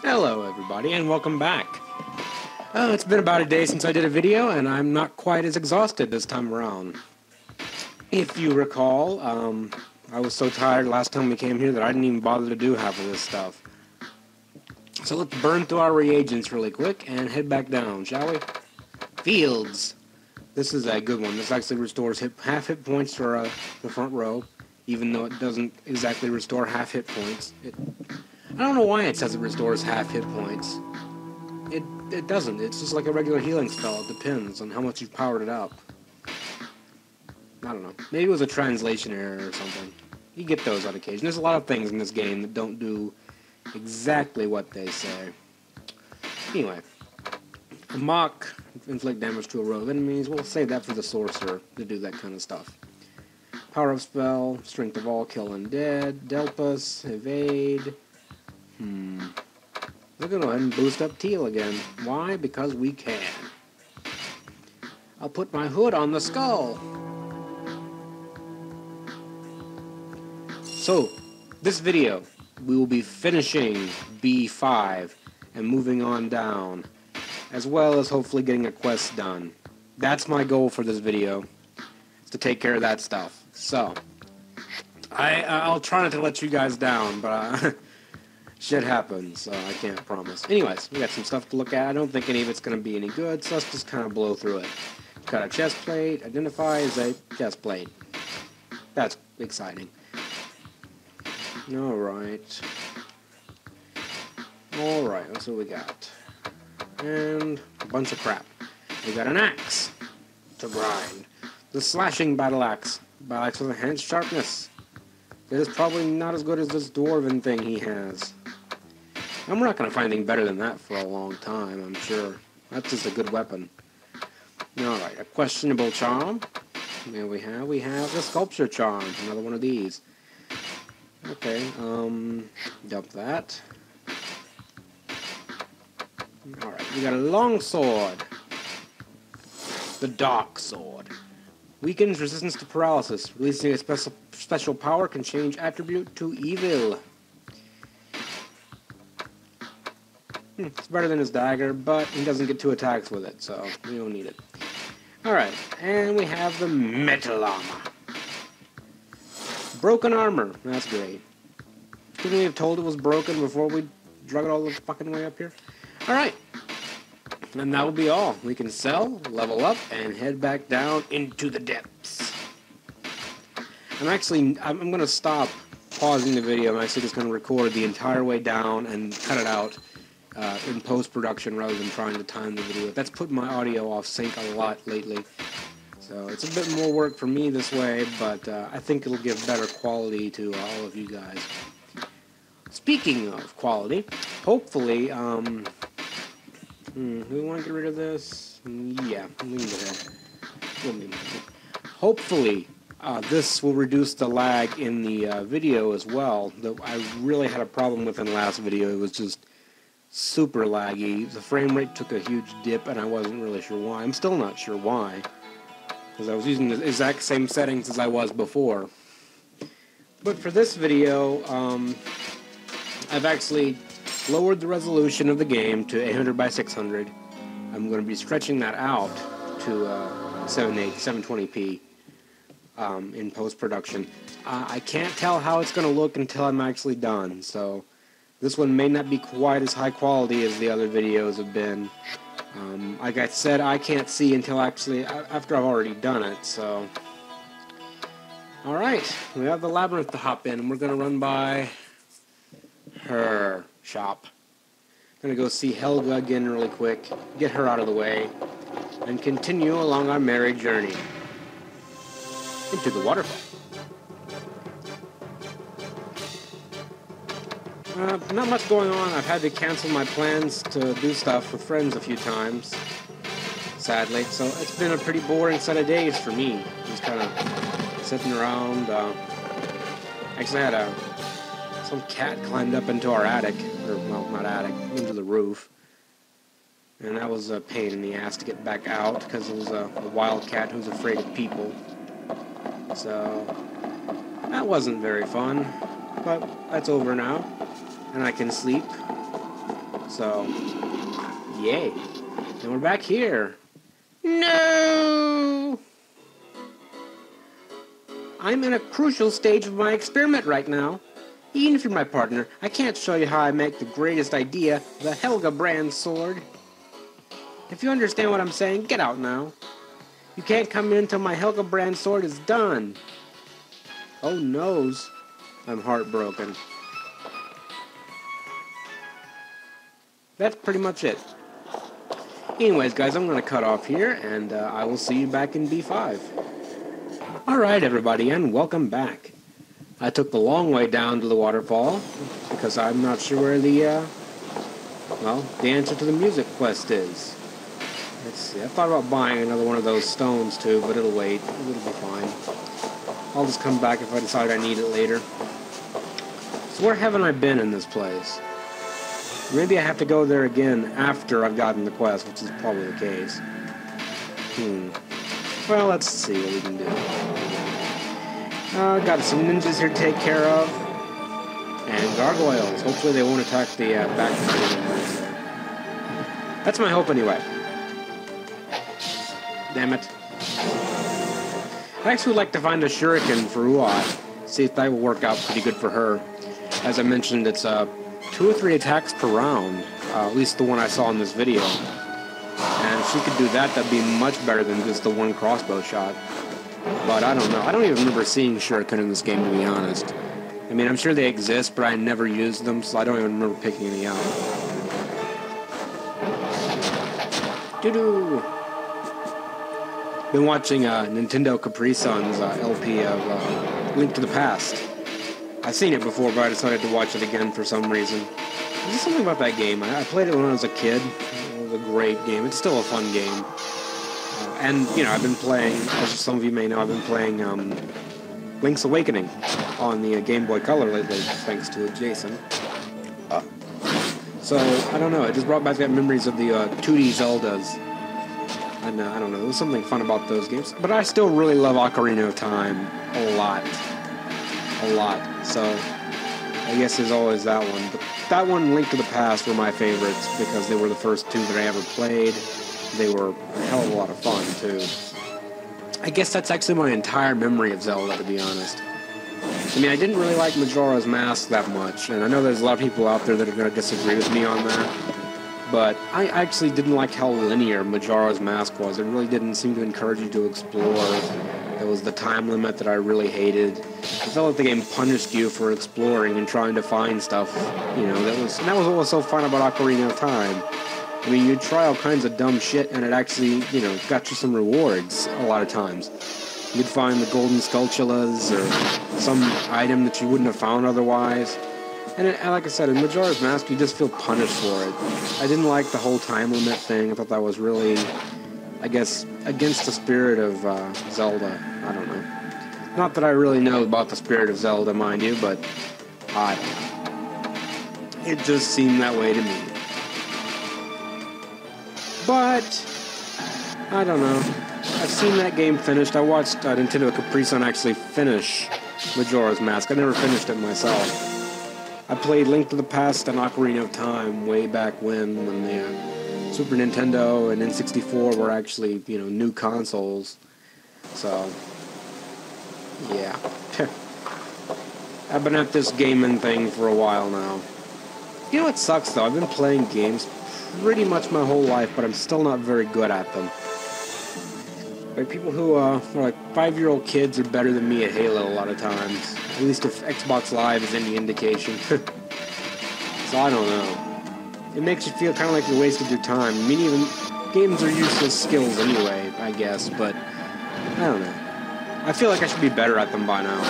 Hello everybody and welcome back. It's been about a day since I did a video and I'm not quite as exhausted this time around. If you recall, I was so tired last time we came here that I didn't even bother to do half of this stuff. So let's burn through our reagents really quick and head back down, shall we? Fields. This is a good one. This actually restores half hit points for the front row, even though it doesn't exactly restore half hit points. I don't know why it says it restores half hit points. It doesn't. It's just like a regular healing spell. It depends on how much you've powered it up. I don't know. Maybe it was a translation error or something. You get those on occasion. There's a lot of things in this game that don't do exactly what they say. Anyway. A mock, inflict damage to a row of enemies. We'll save that for the sorcerer to do that kind of stuff. Power-up spell, strength of all, kill undead, Delpus, evade. We're going to go ahead and boost up Teal again. Why? Because we can. I'll put my hood on the skull. So, this video, we will be finishing B5 and moving on down, as well as hopefully getting a quest done. That's my goal for this video, is to take care of that stuff. So, I'll try not to let you guys down, but shit happens, so I can't promise. Anyways, we got some stuff to look at. I don't think any of it's going to be any good, so let's just kind of blow through it. Got a chest plate. Identify as a chest plate. That's exciting. Alright. Alright, that's what we got. And a bunch of crap. We got an axe to grind. The slashing battle axe. Battle axe with enhanced sharpness. It is probably not as good as this dwarven thing he has. And we're not going to find anything better than that for a long time, I'm sure. That's just a good weapon. Alright, a questionable charm. There we have the sculpture charm. Another one of these. Okay, dump that. Alright, we got a long sword. The dark sword. Weakens resistance to paralysis. Releasing a special power can change attribute to evil. It's better than his dagger, but he doesn't get 2 attacks with it, so we don't need it. Alright, and we have the metal armor. Broken armor. That's great. Couldn't we have told it was broken before we drug it all the fucking way up here? Alright. And that will be all. We can sell, level up, and head back down into the depths. I'm going to stop pausing the video. I'm actually just going to record the entire way down and cut it out in post-production rather than trying to time the video. That's put my audio off sync a lot lately. So it's a bit more work for me this way, but I think it'll give better quality to all of you guys. Speaking of quality, hopefully, do we want to get rid of this? Yeah, we can get it. Hopefully, this will reduce the lag in the video as well. That I really had a problem with in the last video. It was just super laggy. The frame rate took a huge dip, and I wasn't really sure why. I'm still not sure why, because I was using the exact same settings as I was before. But for this video, I've actually lowered the resolution of the game to 800 by 600. I'm going to be stretching that out to 720p in post-production. I can't tell how it's going to look until I'm actually done, so this one may not be quite as high quality as the other videos have been. Like I said, I can't see until after I've already done it, so. Alright, we have the labyrinth to hop in, and we're going to run by her shop. Gonna go see Helga again really quick, get her out of the way, and continue along our merry journey into the waterfall. Not much going on. I've had to cancel my plans to do stuff with friends a few times, sadly, so it's been a pretty boring set of days for me. Just kind of sitting around. Actually, I had some cat climbed up into our attic, or, well, not attic, into the roof. And that was a pain in the ass to get back out, because it was a wild cat who's afraid of people. So, that wasn't very fun, but that's over now, and I can sleep. So, yay. And we're back here. No! I'm in a crucial stage of my experiment right now. Even if you're my partner, I can't show you how I make the greatest idea, the Helga brand sword. If you understand what I'm saying, get out now. You can't come in until my Helga brand sword is done. Oh noes. I'm heartbroken. That's pretty much it. Anyways, guys, I'm going to cut off here, and I will see you back in B5. Alright, everybody, and welcome back. I took the long way down to the waterfall, because I'm not sure where the answer to the music quest is. Let's see, I thought about buying another one of those stones, too, but it'll wait. It'll be fine. I'll just come back if I decide I need it later. So where haven't I been in this place? Maybe I have to go there again after I've gotten the quest, which is probably the case. Well, let's see what we can do. Got some ninjas here to take care of. And gargoyles. Hopefully they won't attack the back part. That's my hope anyway. Damn it. I'd actually like to find a shuriken for Uat. See if that will work out pretty good for her. As I mentioned, it's 2 or 3 attacks per round. At least the one I saw in this video. And if she could do that, that'd be much better than just the one crossbow shot. But I don't know. I don't even remember seeing shuriken in this game, to be honest. I mean, I'm sure they exist, but I never used them, so I don't even remember picking any out. Doo-doo! Been watching Nintendo Capri Sun's LP of Link to the Past. I've seen it before, but I decided to watch it again for some reason. There's just something about that game. I played it when I was a kid. It was a great game. It's still a fun game. And, you know, I've been playing, as some of you may know, I've been playing Link's Awakening on the Game Boy Color lately, thanks to Jason. So, I don't know, it just brought back that memories of the 2D Zeldas. And I don't know, there was something fun about those games. But I still really love Ocarina of Time a lot. A lot. So, I guess there's always that one. But that one, Link to the Past, were my favorites because they were the first 2 that I ever played. They were a hell of a lot of fun, too. I guess that's actually my entire memory of Zelda, to be honest. I mean, I didn't really like Majora's Mask that much, and I know there's a lot of people out there that are going to disagree with me on that, but I actually didn't like how linear Majora's Mask was. It really didn't seem to encourage you to explore. There was the time limit that I really hated. It felt like the game punished you for exploring and trying to find stuff, you know, and that was what was so fun about Ocarina of Time. I mean, you'd try all kinds of dumb shit, and it actually, you know, got you some rewards a lot of times. You'd find the golden sculptulas or some item that you wouldn't have found otherwise. And like I said, in Majora's Mask, you just feel punished for it. I didn't like the whole time limit thing. I thought that was really, I guess, against the spirit of Zelda. I don't know. Not that I really know about the spirit of Zelda, mind you, but I don't know. It just seemed that way to me. But, I don't know. I've seen that game finished. I watched Nintendo Capri Sun actually finish Majora's Mask. I never finished it myself. I played Link to the Past and Ocarina of Time way back when the Super Nintendo and N64 were actually, you know, new consoles. So, yeah. I've been at this gaming thing for a while now. You know what sucks, though? I've been playing games pretty much my whole life, but I'm still not very good at them. Like, people who are like 5-year-old kids are better than me at Halo a lot of times. At least if Xbox Live is any indication. So I don't know. It makes you feel kind of like you wasted your time. I mean, even games are useless skills anyway, I guess, but I don't know. I feel like I should be better at them by now.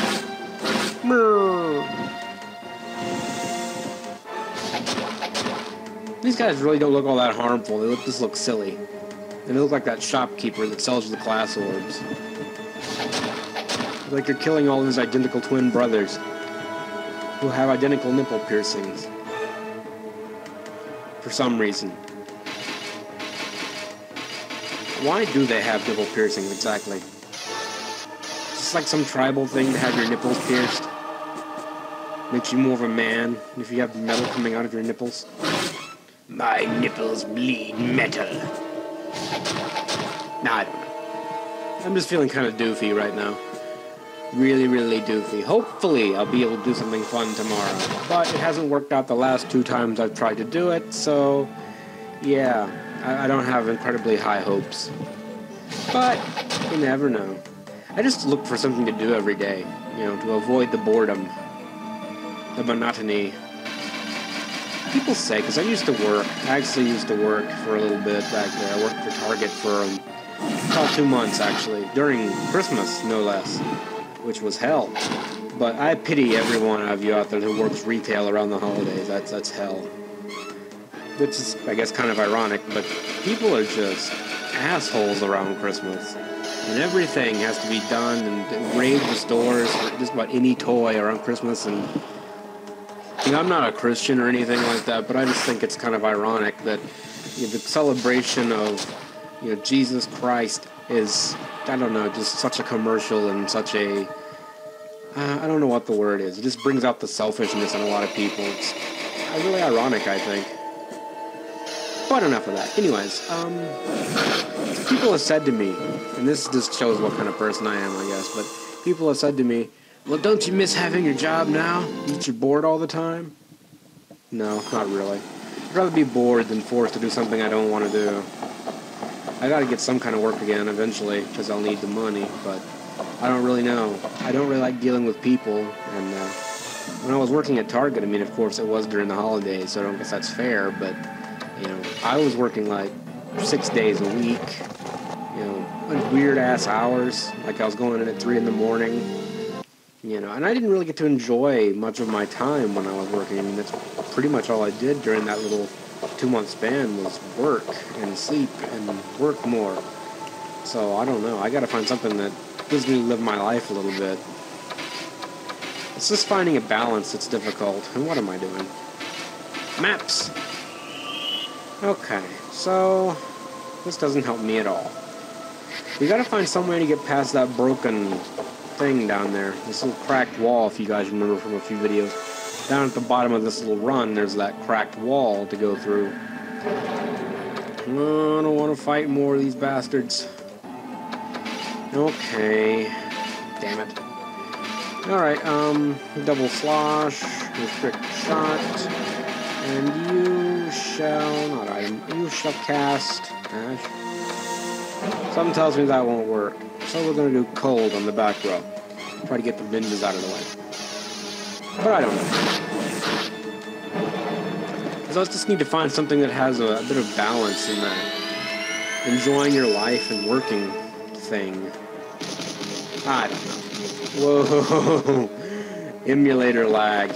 These guys really don't look all that harmful. They just look silly. And they look like that shopkeeper that sells you the class orbs. Like you're killing all his identical twin brothers who have identical nipple piercings. For some reason. Why do they have nipple piercings exactly? It's like some tribal thing to have your nipples pierced. Makes you more of a man if you have metal coming out of your nipples. My nipples bleed metal. Nah, I don't know. I'm just feeling kind of doofy right now. Really, really doofy. Hopefully, I'll be able to do something fun tomorrow. But it hasn't worked out the last 2 times I've tried to do it, so... yeah, I don't have incredibly high hopes. But, you never know. I just look for something to do every day, you know, to avoid the boredom. The monotony. People say, because I used to work, I actually used to work for a little bit back there. I worked for Target for about 2 months, actually, during Christmas, no less, which was hell. But I pity every one of you out there who works retail around the holidays. That's hell. Which is, I guess, kind of ironic, but people are just assholes around Christmas. And everything has to be done and raid the stores for just about any toy around Christmas. And you know, I'm not a Christian or anything like that, but I just think it's kind of ironic that you know, the celebration of Jesus Christ is, I don't know, just such a commercial and such a, I don't know what the word is. It just brings out the selfishness in a lot of people. It's really ironic, I think. But enough of that. Anyways, people have said to me, and this just shows what kind of person I am, I guess, but people have said to me, well, don't you miss having your job now? Aren't you bored all the time? No, not really. I'd rather be bored than forced to do something I don't want to do. I gotta get some kind of work again eventually, because I'll need the money, but I don't really know. I don't really like dealing with people, and when I was working at Target, I mean, of course, it was during the holidays, so I don't guess that's fair, but, you know, I was working like 6 days a week, you know, weird-ass hours, like I was going in at 3 in the morning, you know, and I didn't really get to enjoy much of my time when I was working. I mean, that's pretty much all I did during that little 2-month span was work and sleep and work more. So, I don't know. I gotta find something that gives me to live my life a little bit. It's just finding a balance that's difficult. And what am I doing? Maps! Okay, so this doesn't help me at all. We gotta find some way to get past that broken thing down there. This little cracked wall, if you guys remember from a few videos. Down at the bottom of this little run, there's that cracked wall to go through. Oh, I don't want to fight more of these bastards. Okay. Damn it. Alright, double slosh, restrict shot, and you shall, not item, you shall cast, Ash. Something tells me that won't work. So we're going to do cold on the back row. Try to get the ninjas out of the way. But I don't know. Because I just need to find something that has a bit of balance in that enjoying your life and working thing. I don't know. Whoa. Emulator lag.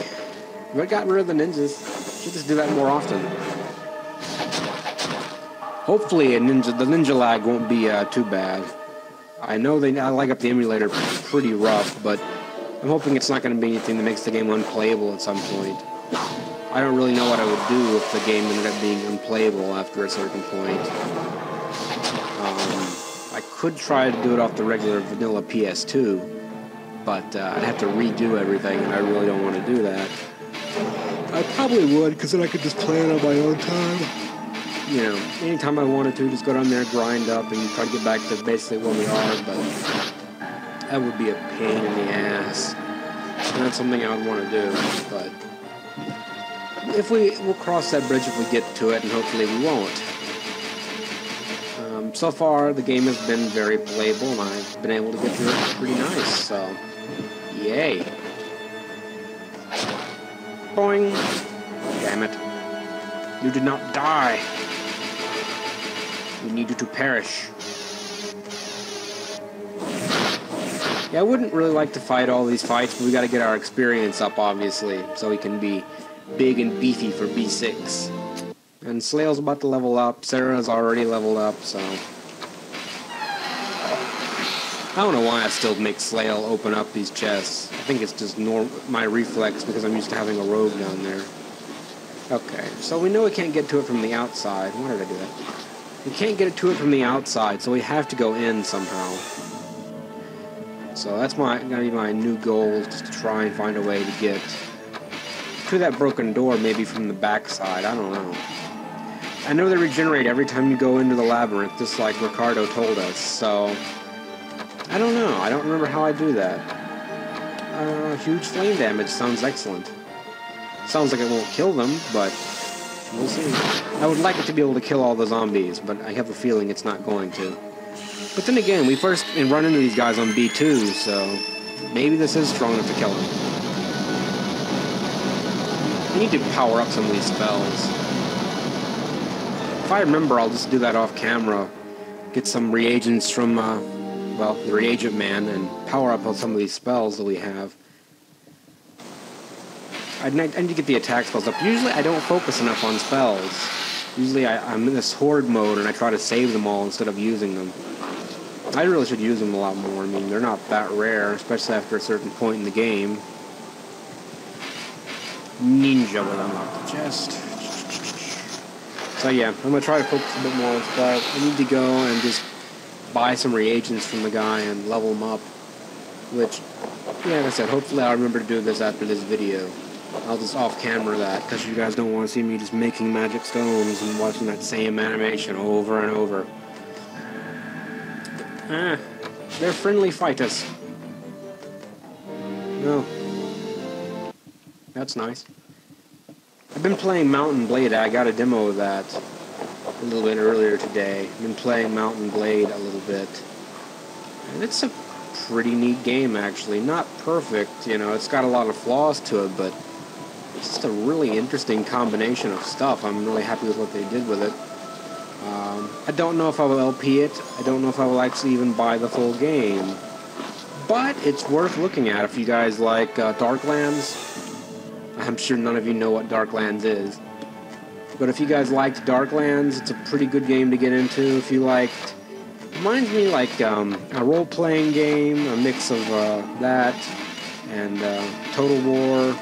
But got rid of the ninjas. Should just do that more often. Hopefully the ninja lag won't be too bad. I know I lag up the emulator pretty rough, but I'm hoping it's not going to be anything that makes the game unplayable at some point. I don't really know what I would do if the game ended up being unplayable after a certain point. I could try to do it off the regular vanilla PS2, but I'd have to redo everything, and I really don't want to do that. I probably would, because then I could just play it on my own time. You know, anytime I wanted to, just go down there, grind up, and try to get back to basically where we are, but that would be a pain in the ass. And that's something I would want to do, but we'll cross that bridge if we get to it, and hopefully we won't. So far, the game has been very playable, and I've been able to get through it pretty nice, so yay. Boing. Damn it. You did not die. We need you to perish. Yeah, I wouldn't really like to fight all these fights, but we gotta get our experience up, obviously, so we can be big and beefy for B6. And Slail's about to level up, Sarah's already leveled up, so I don't know why I still make Slail open up these chests. I think it's just my reflex because I'm used to having a rogue down there. Okay, so we know we can't get to it from the outside. Why did I do that? We can't get to it from the outside, so we have to go in somehow. So that's gonna be my new goal, just to try and find a way to get to that broken door, maybe from the back side. I don't know. I know they regenerate every time you go into the labyrinth, just like Ricardo told us, so... I don't know. I don't remember how I do that. Huge flame damage sounds excellent. Sounds like it won't kill them, but we'll see. I would like it to be able to kill all the zombies, but I have a feeling it's not going to. But then again, we first run into these guys on B2, so maybe this is strong enough to kill them. I need to power up some of these spells. If I remember, I'll just do that off camera. Get some reagents from, well, the reagent man, and power up on some of these spells that we have. I need to get the attack spells up. Usually I don't focus enough on spells. Usually I'm in this horde mode and I try to save them all instead of using them. I really should use them a lot more. I mean, they're not that rare, especially after a certain point in the game. Ninja with them up the chest. So yeah, I'm going to try to focus a bit more on spells. I need to go and just buy some reagents from the guy and level them up. Which, yeah, like I said, hopefully I'll remember to do this after this video. I'll just off-camera that, because you guys don't want to see me just making magic stones and watching that same animation over and over. They're friendly fighters. No. That's nice. I've been playing Mountain Blade. I got a demo of that a little bit earlier today. I've been playing Mountain Blade a little bit. And it's a pretty neat game, actually. Not perfect, you know, it's got a lot of flaws to it, but it's just a really interesting combination of stuff. I'm really happy with what they did with it. I don't know if I will LP it. I don't know if I will actually even buy the full game. But it's worth looking at if you guys like Darklands. I'm sure none of you know what Darklands is. But if you guys liked Darklands, it's a pretty good game to get into. If you liked... Reminds me like a role-playing game, a mix of that and Total War,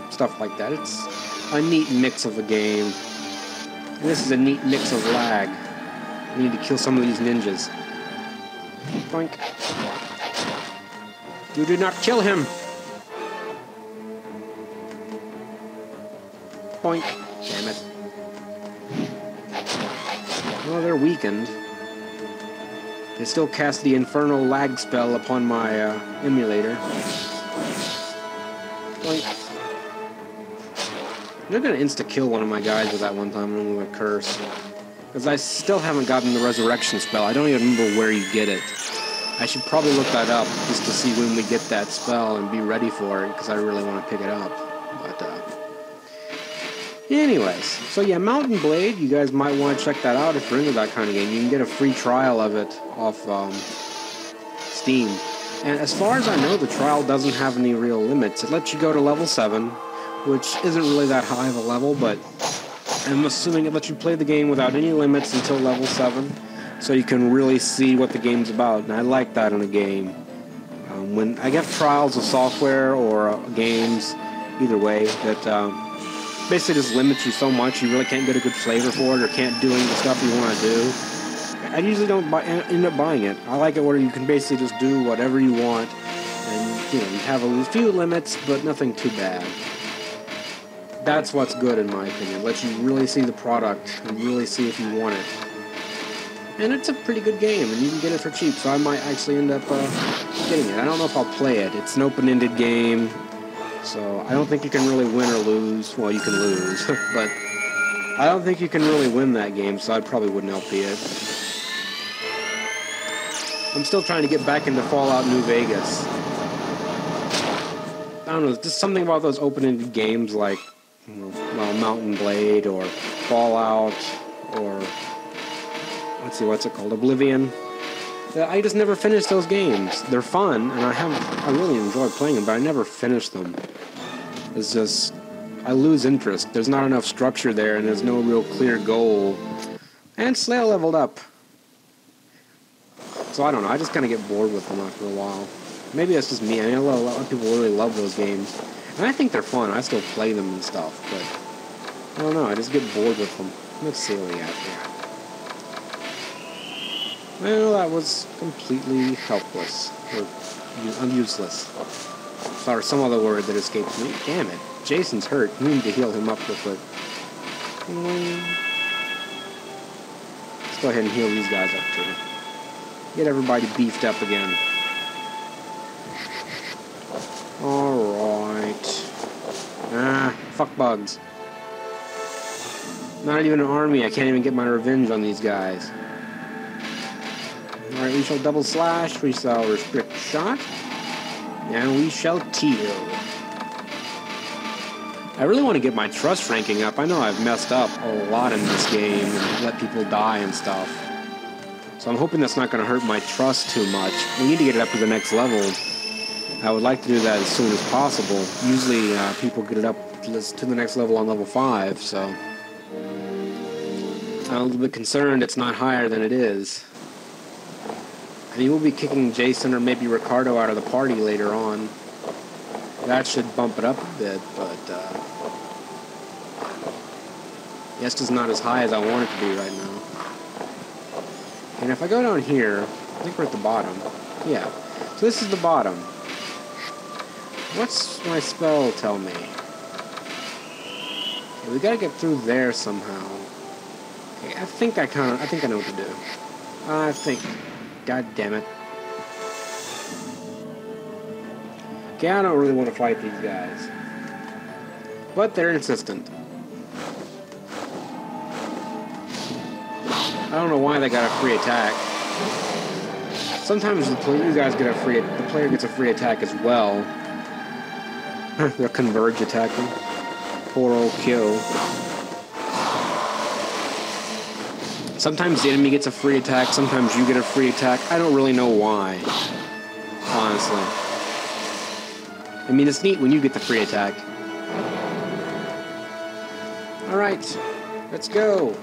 stuff like that. It's a neat mix of a game. And this is a neat mix of lag. We need to kill some of these ninjas. Boink. You did not kill him! Boink. Damn it. Well, they're weakened. They still cast the infernal lag spell upon my emulator. Boink. They're gonna insta-kill one of my guys with that one time, and I'm gonna curse. Because I still haven't gotten the resurrection spell. I don't even remember where you get it. I should probably look that up just to see when we get that spell and be ready for it, because I really want to pick it up. But, anyways, so yeah, Mountain Blade, you guys might want to check that out if you're into that kind of game. You can get a free trial of it off Steam. And as far as I know, the trial doesn't have any real limits. It lets you go to level 7, which isn't really that high of a level, but I'm assuming it lets you play the game without any limits until level 7, so you can really see what the game's about, and I like that in a game. When I get trials of software or games, either way, that basically just limits you so much you really can't get a good flavor for it or can't do any of the stuff you want to do, I usually don't end up buying it. I like it where you can basically just do whatever you want, and you know, you have a few limits, but nothing too bad. That's what's good in my opinion. It lets you really see the product and really see if you want it. And it's a pretty good game, and you can get it for cheap, so I might actually end up getting it. I don't know if I'll play it. It's an open-ended game, so I don't think you can really win or lose. Well, you can lose, but I don't think you can really win that game, so I probably wouldn't LP it. I'm still trying to get back into Fallout New Vegas. I don't know, there's just something about those open-ended games like, you know, well, Mountain Blade or Fallout or, let's see, what's it called, Oblivion. I just never finished those games. They're fun, and I really enjoy playing them, but I never finish them. It's just, I lose interest. There's not enough structure there, and there's no real clear goal. And Slayer leveled up. So I don't know, I just kind of get bored with them after a while. Maybe that's just me. I mean, a lot of people really love those games. And I think they're fun. I still play them and stuff, but I don't know, I just get bored with them. Let's see what we got here. Well, that was completely helpless. Or useless. Or some other word that escaped me. Damn it. Jason's hurt. We need to heal him up real quick. Let's go ahead and heal these guys up too. Get everybody beefed up again. Alright. Ah, fuck bugs. Not even an army, I can't even get my revenge on these guys. Alright, we shall double slash, we shall restrict shot, and we shall teal. I really want to get my trust ranking up. I know I've messed up a lot in this game and let people die and stuff. So I'm hoping that's not going to hurt my trust too much. We need to get it up to the next level. I would like to do that as soon as possible. Usually people get it up to the next level on level 5, so I'm a little bit concerned it's not higher than it is. I mean, we'll be kicking Jason or maybe Ricardo out of the party later on. That should bump it up a bit, but yes, it's not as high as I want it to be right now. And if I go down here, I think we're at the bottom. Yeah, so this is the bottom. What's my spell tell me? Okay, we gotta get through there somehow. Okay, I think I know what to do. God damn it. Okay, I don't really want to fight these guys. But they're insistent. I don't know why they got a free attack. Sometimes the player gets a free attack as well. They're converge attacking. Poor old Kyo. Sometimes the enemy gets a free attack, sometimes you get a free attack. I don't really know why, honestly. I mean, it's neat when you get the free attack. Alright, let's go.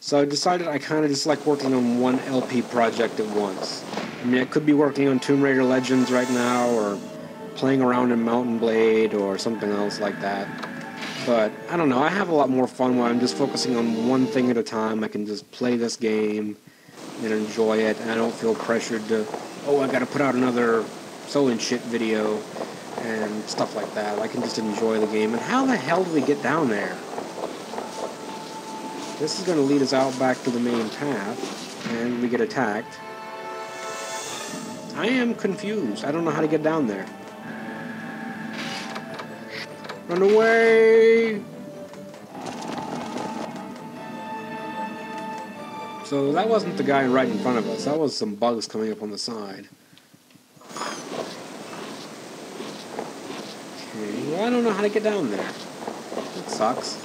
So I decided I kind of just like working on one LP project at once. I mean, I could be working on Tomb Raider Legends right now, or playing around in Mountain Blade, or something else like that. But, I don't know, I have a lot more fun when I'm just focusing on one thing at a time. I can just play this game and enjoy it, and I don't feel pressured to, oh, I gotta put out another so-and-shit video, and stuff like that. I can just enjoy the game. And how the hell do we get down there? This is going to lead us out back to the main path, and we get attacked. I am confused. I don't know how to get down there. Run away! So that wasn't the guy right in front of us. That was some bugs coming up on the side. Okay, well, I don't know how to get down there. That sucks.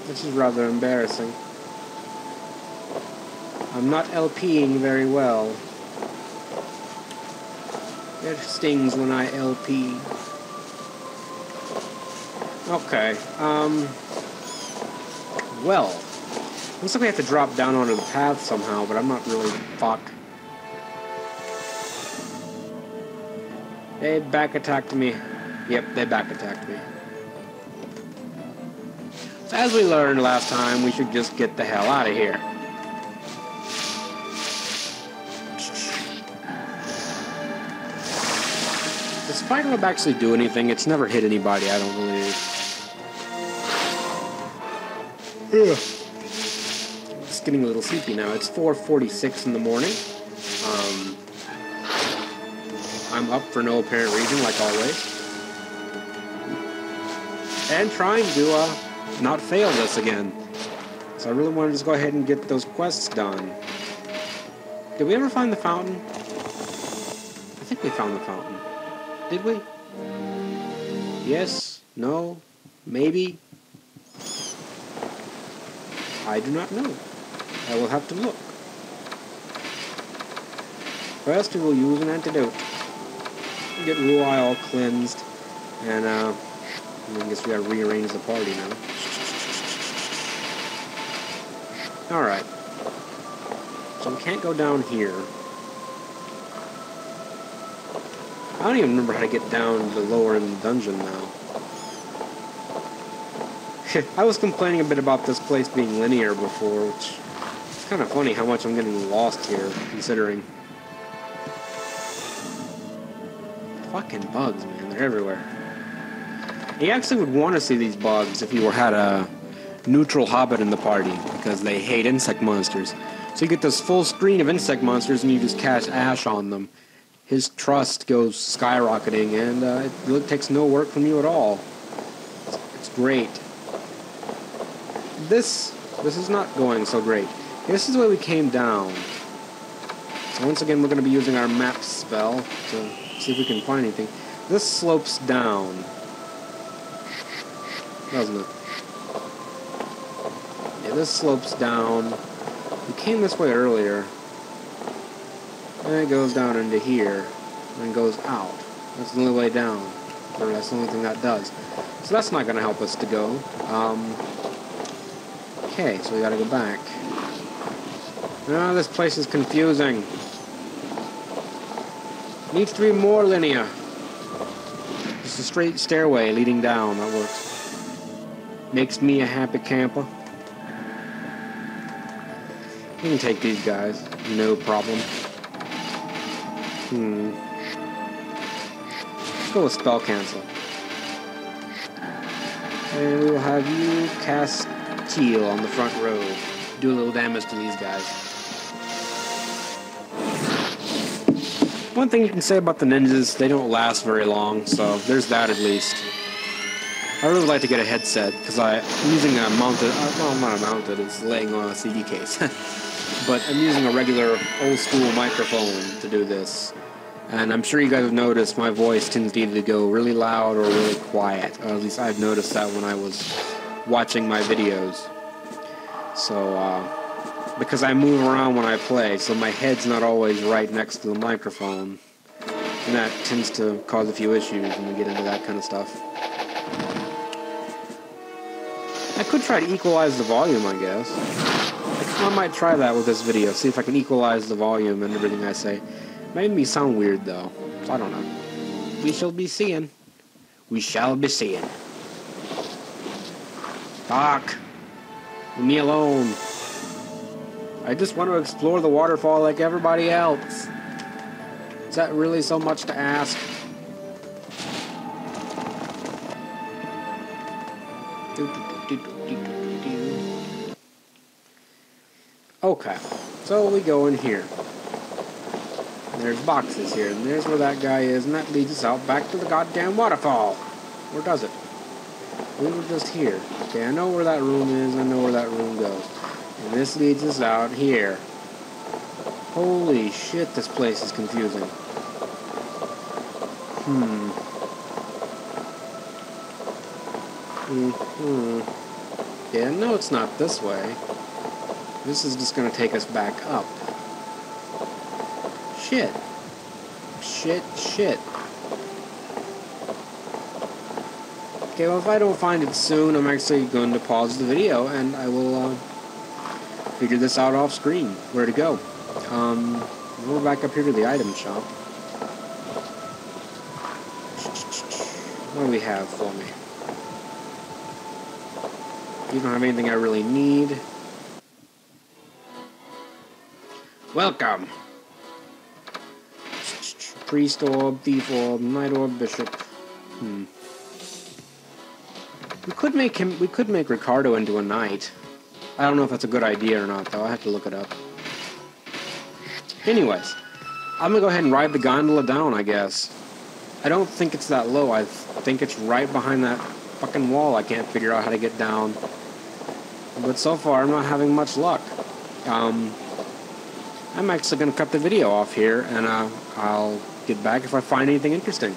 This is rather embarrassing. I'm not LPing very well. It stings when I LP. Okay, well, looks like we have to drop down onto the path somehow, but I'm not really... Fuck. They back attacked me. Yep, they back attacked me. So as we learned last time, we should just get the hell out of here. Does Spider Web actually do anything? It's never hit anybody, I don't believe. Ugh. I'm just getting a little sleepy now. It's 4:46 in the morning. I'm up for no apparent reason, like always. And trying to, not fail this again. So I really want to just go ahead and get those quests done. Did we ever find the fountain? I think we found the fountain. Did we? Yes? No? Maybe? I do not know. I will have to look. First we will use an antidote. Get Ruai all cleansed. And I guess we gotta rearrange the party now. Alright. So we can't go down here. I don't even remember how to get down to the lower end of the dungeon now. I was complaining a bit about this place being linear before, which is kind of funny how much I'm getting lost here, considering. Fucking bugs, man. They're everywhere. You actually would want to see these bugs if you had a neutral hobbit in the party, because they hate insect monsters. So you get this full screen of insect monsters and you just cast Ash on them. His trust goes skyrocketing, and it really takes no work from you at all. It's great. This is not going so great. This is the way we came down. So once again, we're going to be using our map spell to see if we can find anything. This slopes down, doesn't it? Yeah, this slopes down. We came this way earlier. And it goes down into here, and goes out. That's the only way down. Or that's the only thing that does. So that's not going to help us to go. Okay, so we got to go back. Oh, this place is confusing. Needs to be more linear. Just a straight stairway leading down. That works. Makes me a happy camper. We can take these guys. No problem. Let's go with spell cancel. And we will have you cast Teal on the front row. Do a little damage to these guys. One thing you can say about the ninjas, they don't last very long, so there's that at least. I really would like to get a headset, because I'm using a mounted, well, not a mounted, it's laying on a CD case. But I'm using a regular old-school microphone to do this. And I'm sure you guys have noticed my voice tends to either go really loud or really quiet. Or at least I've noticed that when I was watching my videos. So, because I move around when I play, so my head's not always right next to the microphone. And that tends to cause a few issues when we get into that kind of stuff. I could try to equalize the volume, I guess. I might try that with this video, see if I can equalize the volume and everything I say. Made me sound weird, though. So I don't know. We shall be seeing. We shall be seeing. Fuck. Leave me alone. I just want to explore the waterfall like everybody else. Is that really so much to ask? Okay, so we go in here. There's boxes here, and there's where that guy is, and that leads us out back to the goddamn waterfall. Or does it? We were just here. Okay, I know where that room is, I know where that room goes. And this leads us out here. Holy shit, this place is confusing. Yeah, no, it's not this way. This is just gonna take us back up. Shit. Shit. Okay, well, if I don't find it soon, I'm actually going to pause the video, and I will, figure this out off screen, where to go. We're back up here to the item shop. What do we have for me? You don't have anything I really need. Welcome! Priest orb, thief orb, knight orb, bishop. We could make Ricardo into a knight. I don't know if that's a good idea or not, though. I have to look it up. Anyways, I'm gonna go ahead and ride the gondola down, I guess. I don't think it's that low. I think it's right behind that fucking wall. I can't figure out how to get down. But so far, I'm not having much luck. I'm actually gonna cut the video off here, and I'll get back if I find anything interesting.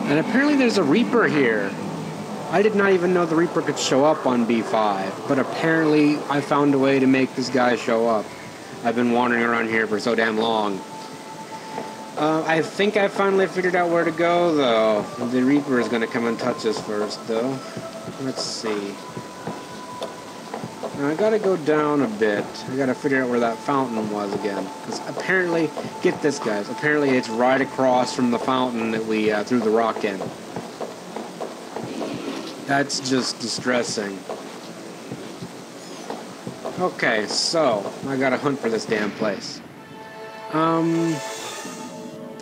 And apparently there's a Reaper here. I did not even know the Reaper could show up on B5, but apparently I found a way to make this guy show up. I've been wandering around here for so damn long. I think I finally figured out where to go, though. The Reaper is going to come and touch us first, though. Let's see. Now I gotta go down a bit. I gotta figure out where that fountain was again. Because apparently, get this guys, apparently it's right across from the fountain that we threw the rock in. That's just distressing. Okay, so I gotta hunt for this damn place.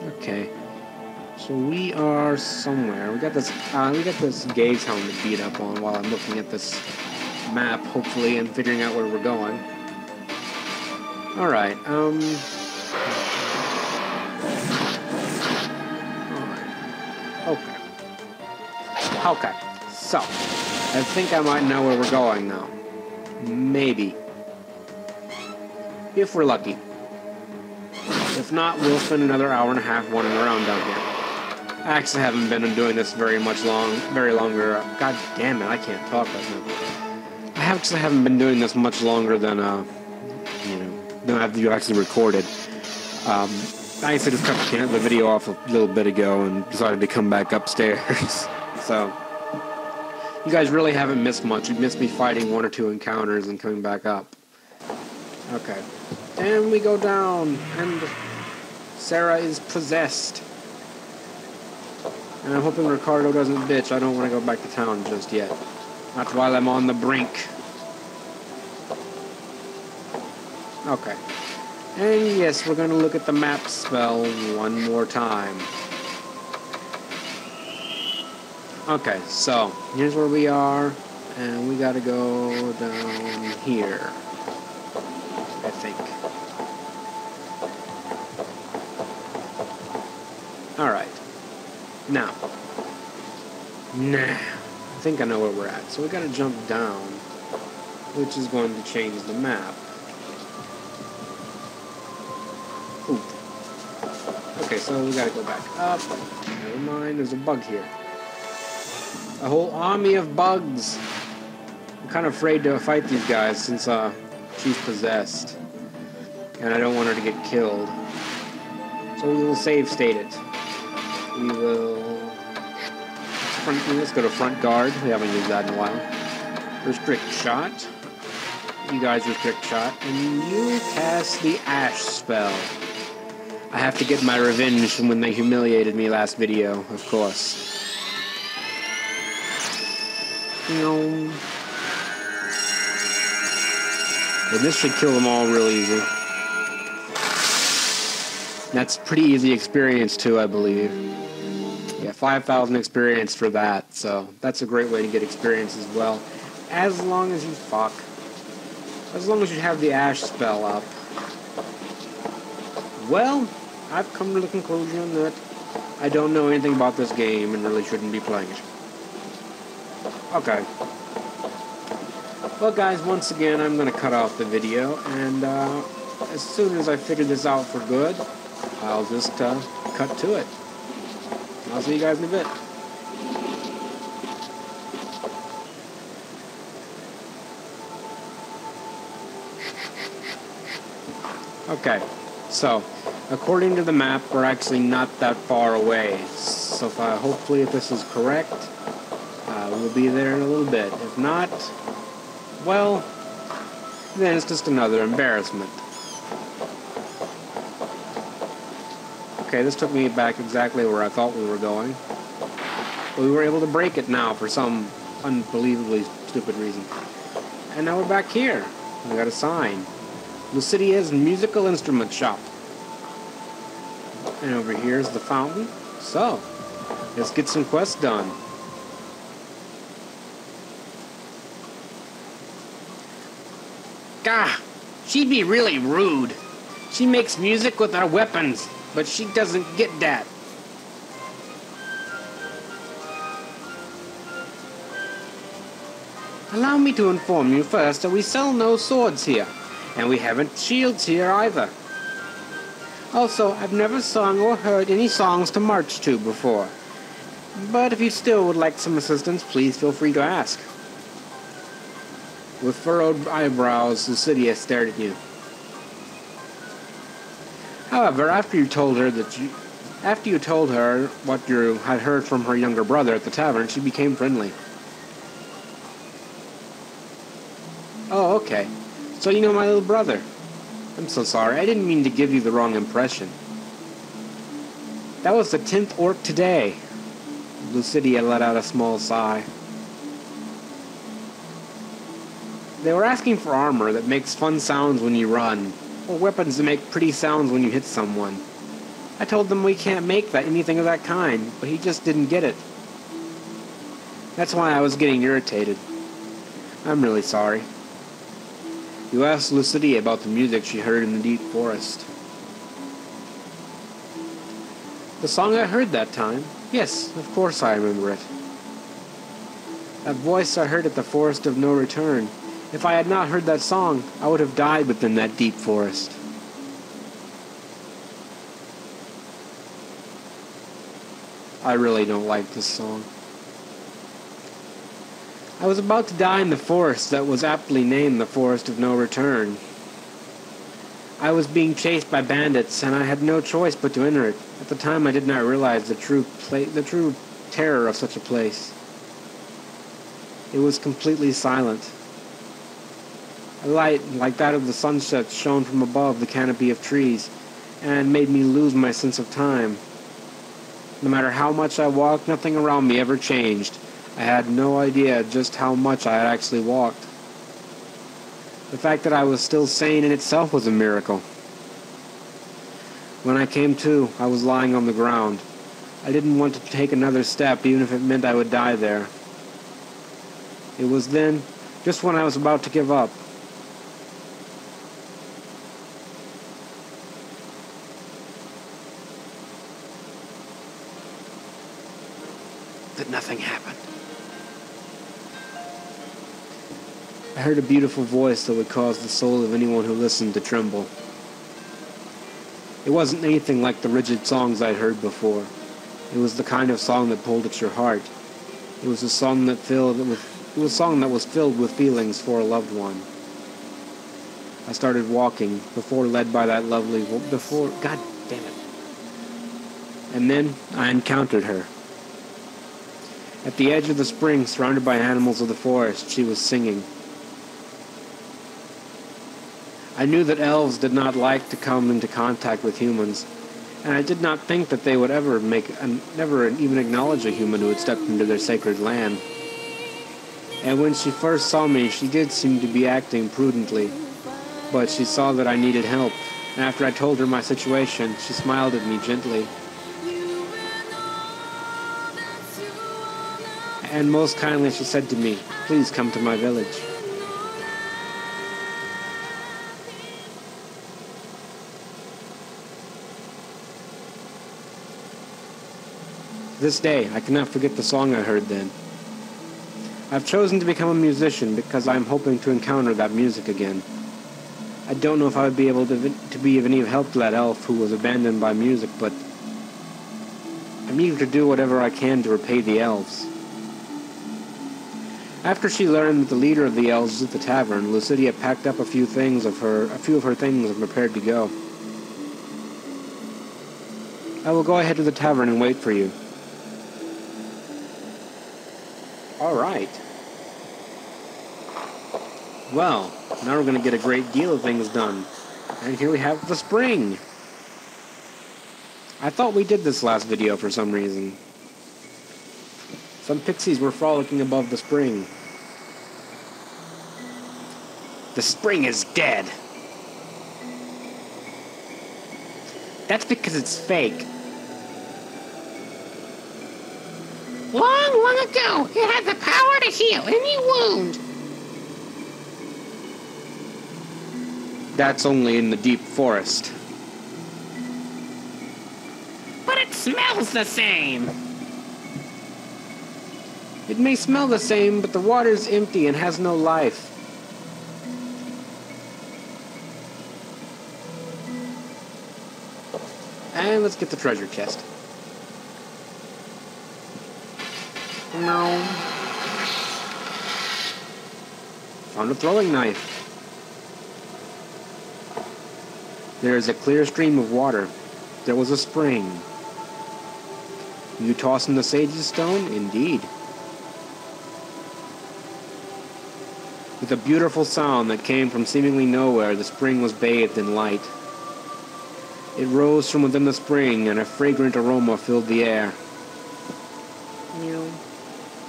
Okay. So we are somewhere. We got this gaze helmet to beat up on while I'm looking at this map, hopefully, and figuring out where we're going. Alright, alright. Okay. Okay. So, I think I might know where we're going now. Maybe. If we're lucky. If not, we'll spend another hour and a half wandering around down here. I actually haven't been doing this very longer. God damn it, I can't talk right now. I actually haven't been doing this much longer than, than I've actually recorded. I actually just cut the video off a little bit ago and decided to come back upstairs. So, you guys really haven't missed much. You missed me fighting one or two encounters and coming back up. Okay. And we go down, and Sarah is possessed. And I'm hoping Ricardo doesn't bitch. I don't want to go back to town just yet. Not while I'm on the brink. Okay. And yes, we're going to look at the map spell one more time. Okay, so here's where we are, and we gotta go down here, I think. Alright. Now, I think I know where we're at. So we gotta jump down, which is going to change the map. Oop. Okay, so we gotta go back up. Never mind, there's a bug here. A whole army of bugs. I'm kind of afraid to fight these guys since she's possessed. And I don't want her to get killed. So we will save state it. We will... Let's go to front guard. We haven't used that in a while. Restrict shot. You guys restrict shot. And you cast the ash spell. I have to get my revenge from when they humiliated me last video, of course. And this should kill them all real easy. That's pretty easy experience too, I believe. Yeah, 5,000 experience for that, so that's a great way to get experience as well. As long as you fuck. As long as you have the ash spell up. Well, I've come to the conclusion that I don't know anything about this game and really shouldn't be playing it. Okay. Well, guys, once again, I'm going to cut off the video, and as soon as I figure this out for good, I'll just cut to it. I'll see you guys in a bit. Okay, so, according to the map, we're actually not that far away. So hopefully if this is correct, we'll be there in a little bit. If not, well, then it's just another embarrassment. Okay, this took me back exactly where I thought we were going. But we were able to break it now for some unbelievably stupid reason. And now we're back here. We got a sign. Lucidia's Musical Instrument Shop. And over here is the fountain. So, let's get some quests done. Gah! She'd be really rude. She makes music with her weapons, but she doesn't get that. Allow me to inform you first that we sell no swords here, and we haven't shields here either. Also, I've never sung or heard any songs to march to before. But if you still would like some assistance, please feel free to ask. With furrowed eyebrows, Lucidia stared at you. However, after you told her what you had heard from her younger brother at the tavern, she became friendly. Oh, okay. So you know my little brother. I'm so sorry. I didn't mean to give you the wrong impression. That was the 10th orc today. Lucidia let out a small sigh. They were asking for armor that makes fun sounds when you run, or weapons that make pretty sounds when you hit someone. I told them we can't make anything of that kind, but he just didn't get it. That's why I was getting irritated. I'm really sorry. You asked Lucidia about the music she heard in the deep forest. The song I heard that time? Yes, of course I remember it. That voice I heard at the Forest of No Return. If I had not heard that song, I would have died within that deep forest. I really don't like this song. I was about to die in the forest that was aptly named the Forest of No Return. I was being chased by bandits, and I had no choice but to enter it. At the time, I did not realize the true terror of such a place. It was completely silent. A light like that of the sunset shone from above the canopy of trees, and made me lose my sense of time. No matter how much I walked, nothing around me ever changed. I had no idea just how much I had actually walked. The fact that I was still sane in itself was a miracle. When I came to, I was lying on the ground. I didn't want to take another step, even if it meant I would die there. It was then, just when I was about to give up, that nothing happened. I heard a beautiful voice that would cause the soul of anyone who listened to tremble. It wasn't anything like the rigid songs I'd heard before. It was the kind of song that pulled at your heart. It was a song that was filled with feelings for a loved one. I started walking, led by that lovely God damn it. And then I encountered her. At the edge of the spring, surrounded by animals of the forest, she was singing. I knew that elves did not like to come into contact with humans, and I did not think that they would ever even acknowledge a human who had stepped into their sacred land. And when she first saw me, she did seem to be acting prudently, but she saw that I needed help, and after I told her my situation, she smiled at me gently. And most kindly she said to me, "Please come to my village." To this day, I cannot forget the song I heard then. I've chosen to become a musician because I'm hoping to encounter that music again. I don't know if I would be able to be of any help to that elf who was abandoned by music, but I'm eager to do whatever I can to repay the elves. After she learned that the leader of the elves was at the tavern, Lucidia packed up a few of her things and prepared to go. I will go ahead to the tavern and wait for you. All right. Well, now we're going to get a great deal of things done. And here we have the spring. I thought we did this last video for some reason. Some pixies were frolicking above the spring. The spring is dead. That's because it's fake. Long ago, it had the power to heal any wound. That's only in the deep forest. But it smells the same. It may smell the same, but the water's empty and has no life. And let's get the treasure chest. No. Found a throwing knife. There is a clear stream of water. There was a spring. You toss in the sage's stone? Indeed. With a beautiful sound that came from seemingly nowhere, the spring was bathed in light. It rose from within the spring, and a fragrant aroma filled the air.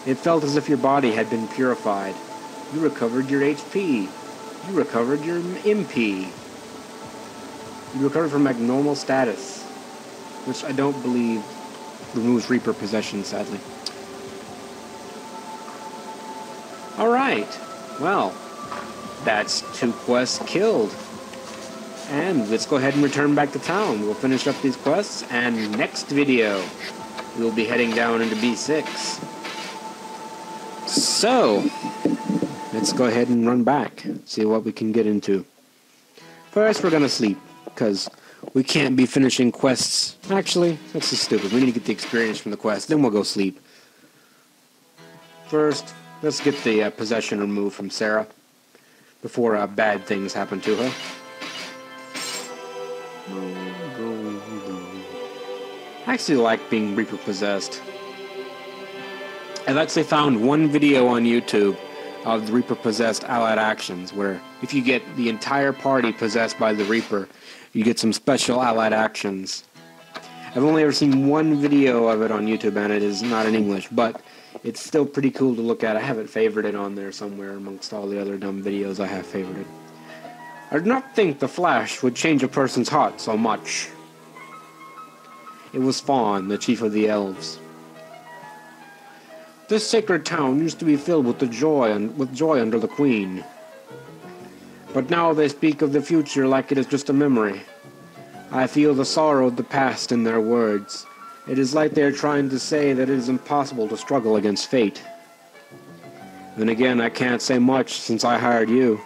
It felt as if your body had been purified. You recovered your HP. You recovered your MP. You recovered from normal status, which I don't believe removes Reaper possession, sadly. Alright, well, that's 2 quests killed. And let's go ahead and return back to town. We'll finish up these quests, and next video, we'll be heading down into B6. So, let's go ahead and run back, see what we can get into. First, we're gonna sleep, because we can't be finishing quests. Actually, that's just stupid. We need to get the experience from the quest, then we'll go sleep. First, let's get the possession removed from Sarah, before bad things happen to her. I actually like being Reaper possessed. I've actually found one video on YouTube of the Reaper possessed allied actions, where if you get the entire party possessed by the Reaper, you get some special allied actions. I've only ever seen one video of it on YouTube, and it is not in English, but it's still pretty cool to look at. I have it favorited on there somewhere amongst all the other dumb videos I have favorited. I did not think the Flash would change a person's heart so much. It was Fawn, the chief of the elves. This sacred town used to be filled with joy under the Queen. But now they speak of the future like it is just a memory. I feel the sorrow of the past in their words. It is like they are trying to say that it is impossible to struggle against fate. Then again, I can't say much since I hired you.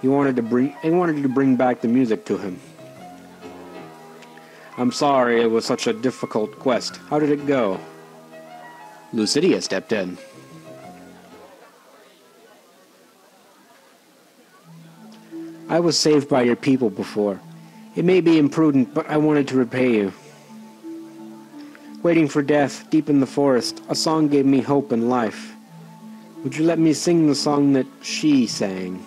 He wanted you to bring back the music to him. I'm sorry it was such a difficult quest. How did it go? Lucidia stepped in. I was saved by your people before. It may be imprudent, but I wanted to repay you. Waiting for death, deep in the forest, a song gave me hope and life. Would you let me sing the song that she sang?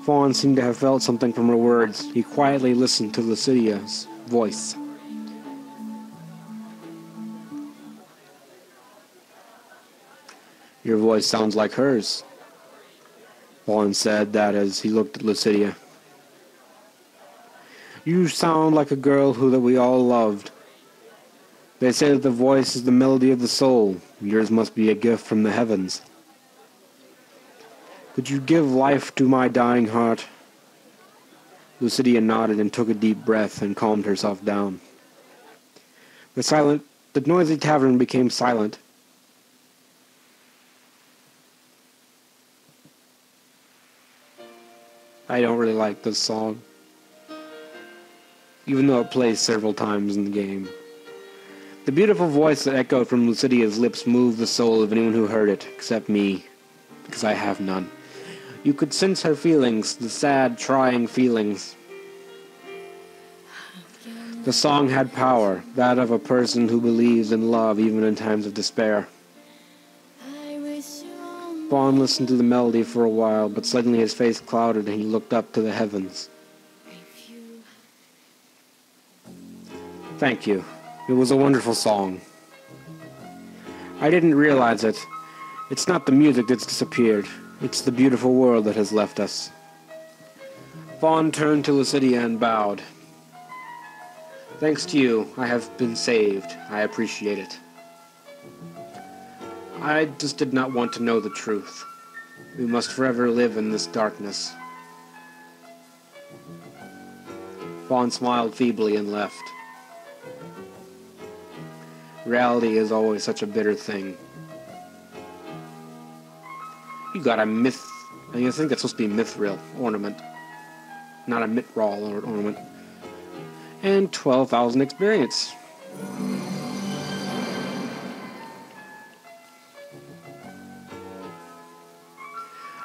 Fawn seemed to have felt something from her words. He quietly listened to Lucidia's voice. Your voice sounds like hers. Fawn said that as he looked at Lucidia. You sound like a girl that we all loved. They say that the voice is the melody of the soul. Yours must be a gift from the heavens. Could you give life to my dying heart? Lucidia nodded and took a deep breath and calmed herself down. The noisy tavern became silent. I don't really like this song, even though it plays several times in the game. The beautiful voice that echoed from Lucidia's lips moved the soul of anyone who heard it, except me, because I have none. You could sense her feelings, the sad, trying feelings. The song had power, that of a person who believes in love even in times of despair. Fawn listened to the melody for a while, but suddenly his face clouded and he looked up to the heavens. Thank you. It was a wonderful song. I didn't realize it. It's not the music that's disappeared. It's the beautiful world that has left us. Fawn turned to Lucidia and bowed. Thanks to you, I have been saved. I appreciate it. I just did not want to know the truth. We must forever live in this darkness. Fawn smiled feebly and left. Reality is always such a bitter thing. You got a myth... I think that's supposed to be a mithril ornament. Not a mithril ornament. And 12,000 experience.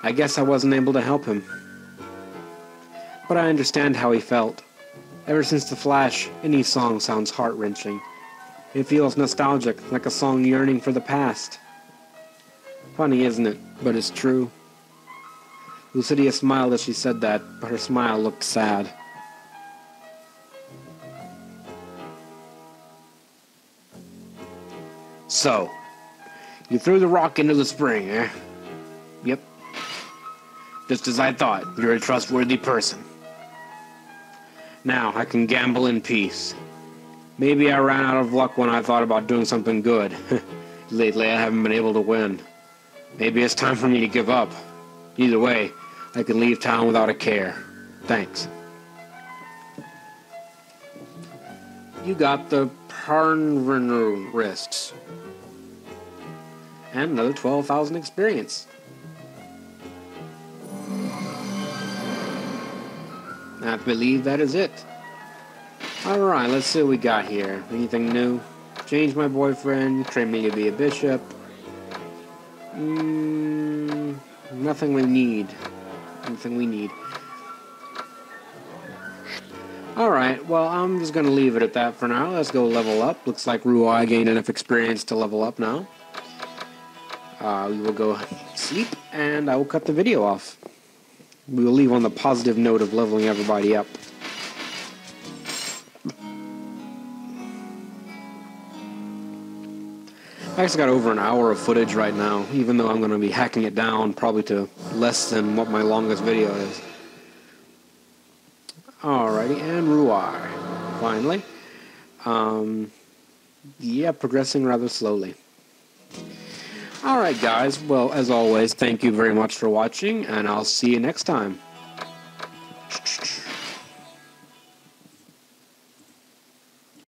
I guess I wasn't able to help him. But I understand how he felt. Ever since The Flash, any song sounds heart-wrenching. It feels nostalgic, like a song yearning for the past. Funny, isn't it? But it's true. Lucidia smiled as she said that, but her smile looked sad. So, You threw the rock into the spring, eh? Yep. Just as I thought. You're a trustworthy person. Now, I can gamble in peace. Maybe I ran out of luck when I thought about doing something good. Lately, I haven't been able to win. Maybe it's time for me to give up. Either way, I can leave town without a care. Thanks. You got the Parnrenu wrists. And another 12,000 experience. I believe that is it. Alright, let's see what we got here. Anything new? Change my boyfriend, train me to be a bishop. Nothing we need. Nothing we need. Alright, well, I'm just going to leave it at that for now. Let's go level up. Looks like Ruai gained enough experience to level up now. We will go sleep, and I will cut the video off. We will leave on the positive note of leveling everybody up. I actually got over an hour of footage right now, even though I'm going to be hacking it down probably to less than what my longest video is. Alrighty, and Ruai, finally. Yeah, progressing rather slowly. Alright guys, well, as always, thank you very much for watching, and I'll see you next time.